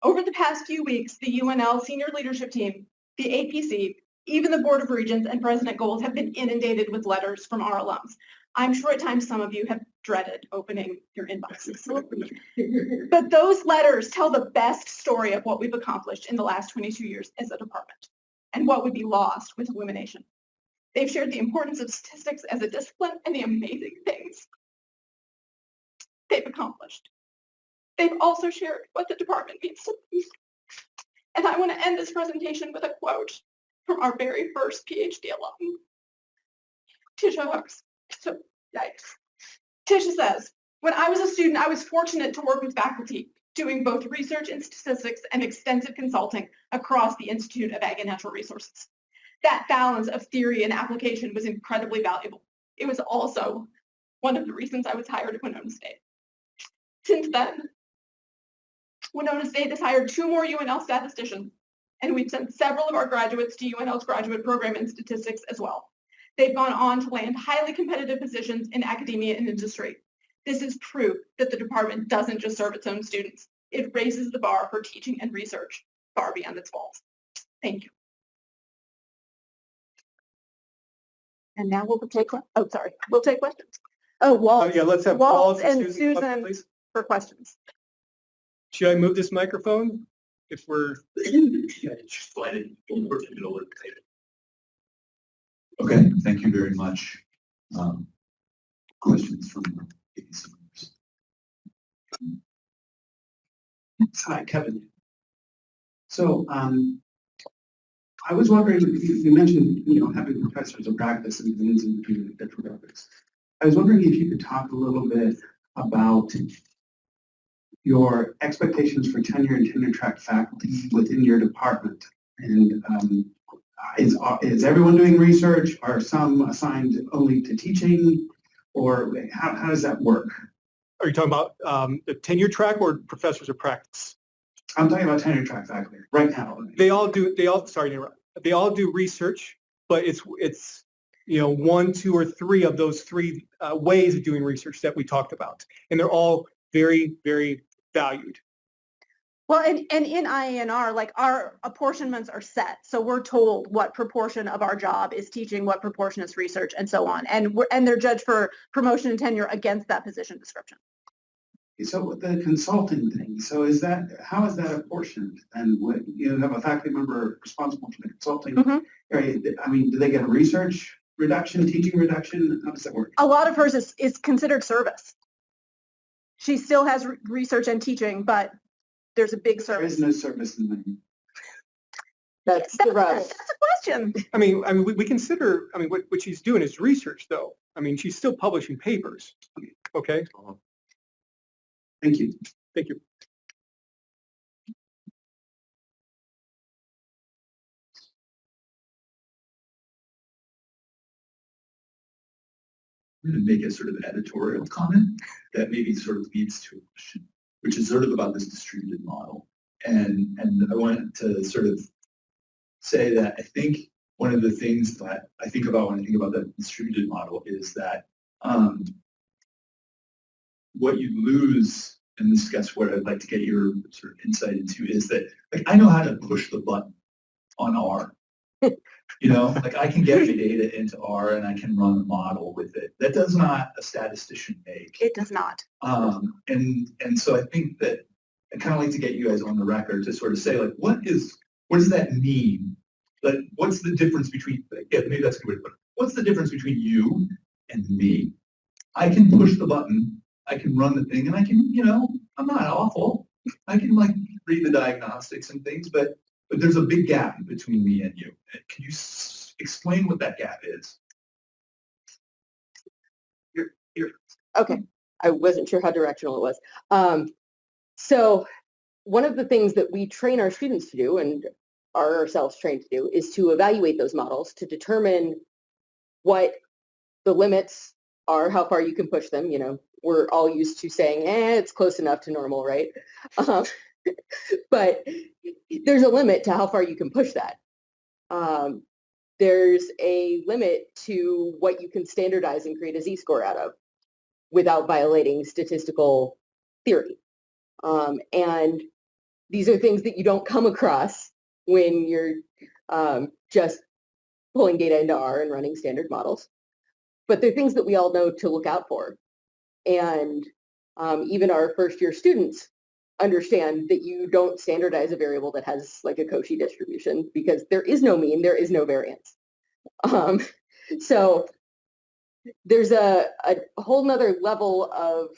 Over the past few weeks, the UNL senior leadership team, the APC, even the Board of Regents and President Gold have been inundated with letters from our alums. I'm sure at times some of you have dreaded opening your inboxes. But those letters tell the best story of what we've accomplished in the last 22 years as a department and what would be lost with elimination. They've shared the importance of statistics as a discipline and the amazing things they've accomplished. They've also shared what the department means to them. And I want to end this presentation with a quote from our very first PhD alum, Tisha Hooks. So, yikes. Tisha says, when I was a student, I was fortunate to work with faculty doing both research in statistics and extensive consulting across the Institute of Ag and Natural Resources. That balance of theory and application was incredibly valuable. It was also one of the reasons I was hired at Winona State. Since then, Winona State has hired 2 more UNL statisticians, and we've sent several of our graduates to UNL's graduate program in statistics as well. They've gone on to land highly competitive positions in academia and industry. This is proof that the department doesn't just serve its own students. It raises the bar for teaching and research far beyond its walls. Thank you. And now we'll take, we'll take questions. Oh, Walt. Yeah, let's have Walt Paul and Susan up, please. for questions. Should I move this microphone if we're? Yeah, just slide it over to the middle of the table. Okay, thank you very much. Questions from the APC members? Hi, Kevin. So I was wondering, you mentioned, having professors of practice and things in different topics. I was wondering if you could talk a little bit about your expectations for tenure and tenure track faculty within your department. And is everyone doing research? Are some assigned only to teaching? Or how does that work? Are you talking about the tenure track or professors of practice? I'm talking about tenure track faculty right now. They all do research, but it's 1, 2, or 3 of those 3 ways of doing research that we talked about. And they're all very, very valued. Well, and in IANR, like our apportionments are set. So we're told what proportion of our job is teaching, what proportion is research, and so on. And they're judged for promotion and tenure against that position description. So with the consulting thing, so how is that apportioned? And what, you have a faculty member responsible for the consulting area. I mean, do they get a research reduction, teaching reduction? How does that work? A lot of hers is considered service. She still has research and teaching, but there's a big service. There is no service in the That's the rub. That's a question. I mean, we consider, what she's doing is research, though. I mean, she's still publishing papers. Okay. Thank you. Thank you. I'm going to make a sort of editorial comment that maybe sort of leads to a question, which is sort of about this distributed model. And I wanted to sort of say that I think one of the things that I think about when I think about the distributed model is that what you lose, and this is what I'd like to get your sort of insight into, is that like I know how to push the button on R. Like I can get the data into R and I can run a model with it. That does not a statistician make. It does not. And so I think that I kind of like to get you guys on the record to sort of say like, what does that mean? Like, what's the difference between, yeah, maybe that's a good way to put it. What's the difference between you and me? I can push the button, I can run the thing, and I can, I'm not awful. I can like read the diagnostics and things, but there's a big gap between me and you. Can you explain what that gap is? Here. Okay, I wasn't sure how directional it was. So one of the things that we train our students to do and are ourselves trained to do is to evaluate those models to determine what the limits are, how far you can push them. We're all used to saying, it's close enough to normal, right? But there's a limit to how far you can push that. There's a limit to what you can standardize and create a Z-score out of. without violating statistical theory. And these are things that you don't come across when you're just pulling data into R and running standard models. But they're things that we all know to look out for. And even our first year students understand that you don't standardize a variable that has like a Cauchy distribution because there is no mean, there is no variance. So there's a whole nother level of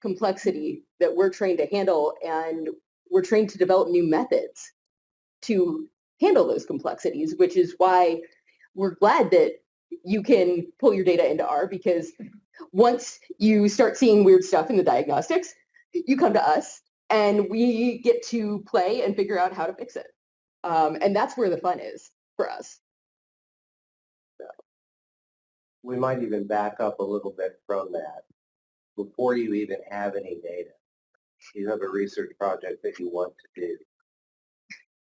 complexity that we're trained to handle, and we're trained to develop new methods to handle those complexities, which is why we're glad that you can pull your data into R, because once you start seeing weird stuff in the diagnostics, you come to us and we get to play and figure out how to fix it. And that's where the fun is for us. We might even back up a little bit from that. Before you even have any data, you have a research project that you want to do.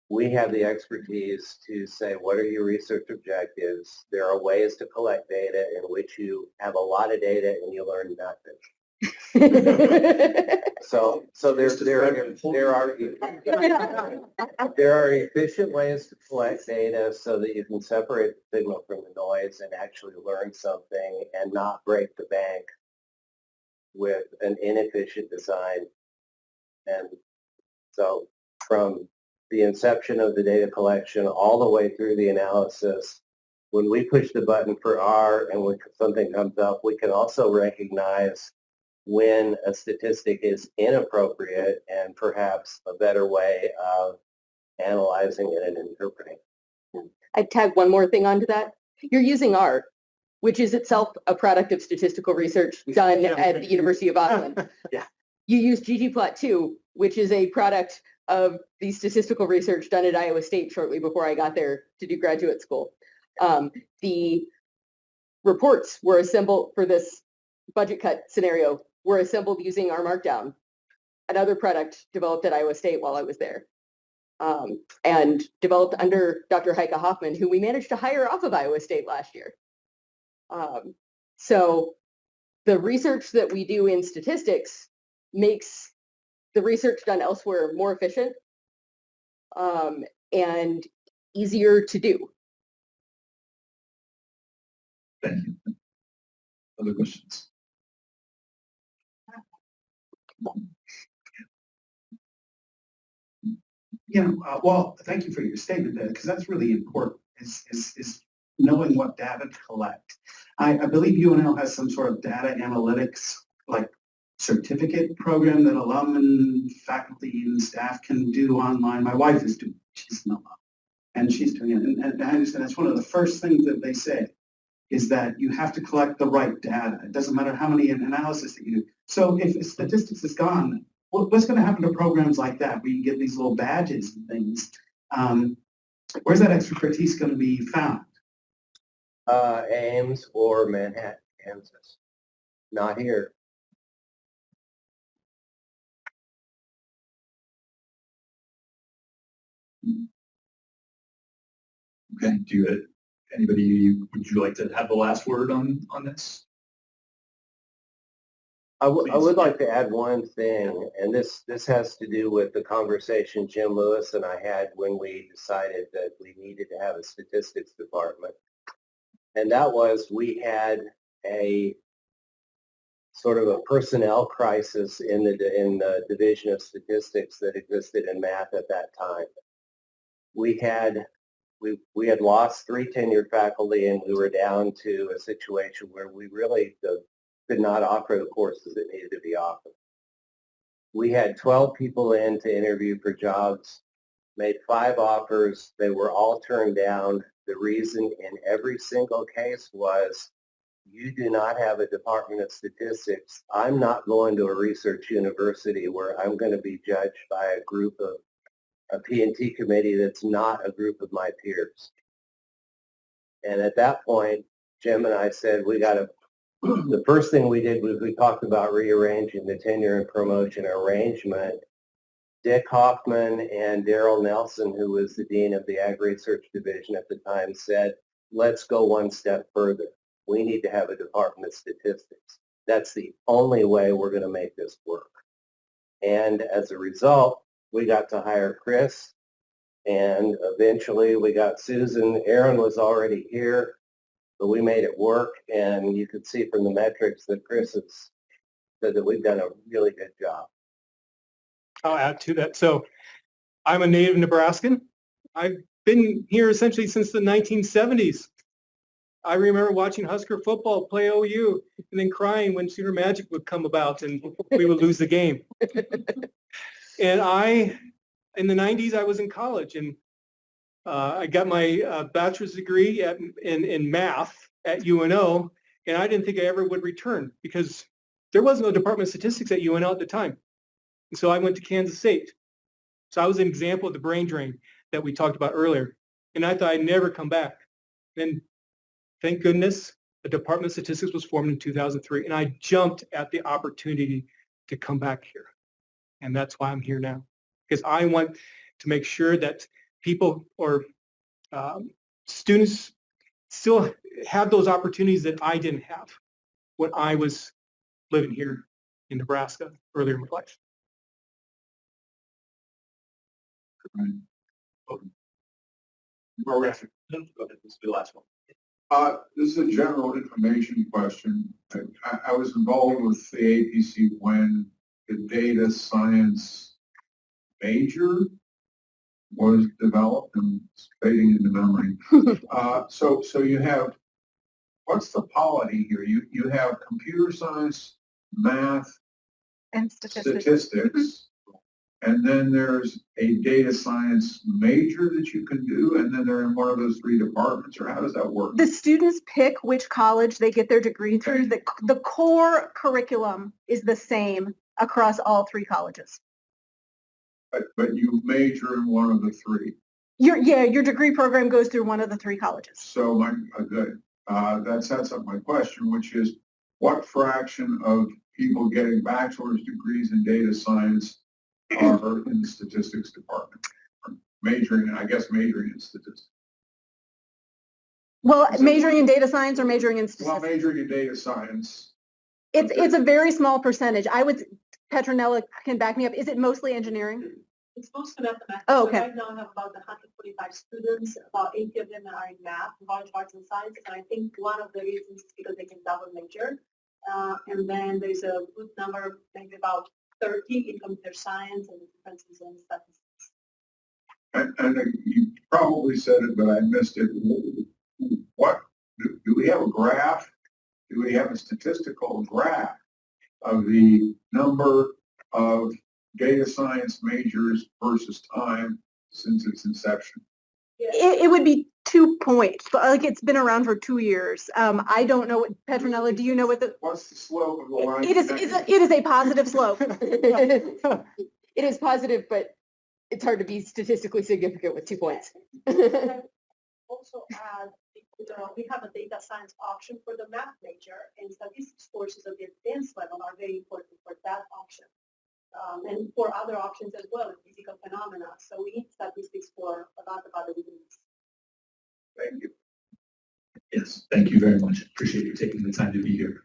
We have the expertise to say, what are your research objectives? There are ways to collect data in which you have a lot of data and you learn nothing. So there are efficient ways to collect data so that you can separate the signal from the noise and actually learn something and not break the bank with an inefficient design. And so from the inception of the data collection all the way through the analysis, when we push the button for R and when something comes up, we can also recognize when a statistic is inappropriate and perhaps a better way of analyzing it and interpreting. I'd tag one more thing onto that. You're using R, which is itself a product of statistical research done at the University of Auckland. Yeah. You use ggplot2, which is a product of the statistical research done at Iowa State shortly before I got there to do graduate school. The reports were assembled for this budget cut scenario were assembled using R Markdown, another product developed at Iowa State while I was there, and developed under Dr. Heike Hoffman, who we managed to hire off of Iowa State last year. So the research that we do in statistics makes the research done elsewhere more efficient and easier to do. Thank you. Other questions? Yeah, well, thank you for your statement there, because that's really important, is knowing what data to collect. I believe UNL has some sort of data analytics, like certificate program that alum and faculty and staff can do online. My wife is doing it. She's an alum, and she's doing it. And I understand that's one of the first things that they say, is that you have to collect the right data. It doesn't matter how many analysis that you do. So if statistics is gone, what's going to happen to programs like that where you get these little badges and things? Where's that expertise going to be found? Ames or Manhattan, Kansas. Not here. Okay, anybody, would you like to have the last word on this? I would like to add one thing, and this has to do with the conversation Jim Lewis and I had when we decided that we needed to have a statistics department. And that was, we had a sort of a personnel crisis in the division of statistics that existed in math at that time. We had lost 3 tenured faculty, and we were down to a situation where we really could not offer the courses that needed to be offered. We had 12 people in to interview for jobs, made 5 offers. They were all turned down. The reason in every single case was, you do not have a department of statistics. I'm not going to a research university where I'm going to be judged by a group of a P&T committee that's not a group of my peers. And at that point, Jim and I said, the first thing we did was we talked about rearranging the tenure and promotion arrangement. Dick Hoffman and Daryl Nelson, who was the dean of the Ag Research Division at the time, said, let's go one step further. We need to have a department of statistics. That's the only way we're going to make this work. And as a result, we got to hire Chris, and eventually we got Susan. Aaron was already here, but we made it work, and you could see from the metrics that Chris has said that we've done a really good job. I'll add to that. So I'm a native Nebraskan. I've been here essentially since the 1970s. I remember watching Husker football play OU and then crying when Sooner Magic would come about and we would lose the game. And in the 90s, I was in college, and I got my bachelor's degree in math at UNL, and I didn't think I ever would return because there was no Department of Statistics at UNL at the time. And so I went to Kansas State. So I was an example of the brain drain that we talked about earlier. And I thought I'd never come back. Then, thank goodness, the Department of Statistics was formed in 2003, and I jumped at the opportunity to come back here. And that's why I'm here now, because I want to make sure that people or students still have those opportunities that I didn't have when I was living here in Nebraska earlier in my life. Go ahead, this will be the last one. This is a general information question. I was involved with the APC when the data science major was developed and it's fading into memory. So you have, what's the polity here? You have computer science, math, And statistics. statistics, and then there's a data science major that you can do, and then they're in one of those three departments, or how does that work? The students pick which college they get their degree through. The core curriculum is the same across all three colleges. But you major in one of the three. Your degree program goes through one of the three colleges. So that sets up my question, which is what fraction of people getting bachelor's degrees in data science are in the statistics department? Majoring in statistics. Well, majoring in data science or majoring in Well, statistics? majoring in data science. It's a very small percentage. Petronella can back me up. Is it mostly engineering? It's mostly mathematics. Oh, So okay. right now I have about 145 students, about 80 of them are in math, large arts and sciences, and I think one of the reasons is because they can double major. And then there's a good number, maybe about 30 in computer science and the differences in statistics. And you probably said it, but I missed it. What, do we have a graph? Do we have a statistical graph of the number of data science majors versus time since its inception? It would be 2 points, but like it's been around for 2 years. I don't know what, Petronella, do you know what What's the slope of the line? it is a positive slope. It is positive, but it's hard to be statistically significant with 2 points. Also add, we have a data science option for the math major, and statistics courses at the advanced level are very important for that option. And for other options as well, physical phenomena. So we need statistics for a lot of other reasons. Thank you. Yes, thank you very much. Appreciate you taking the time to be here.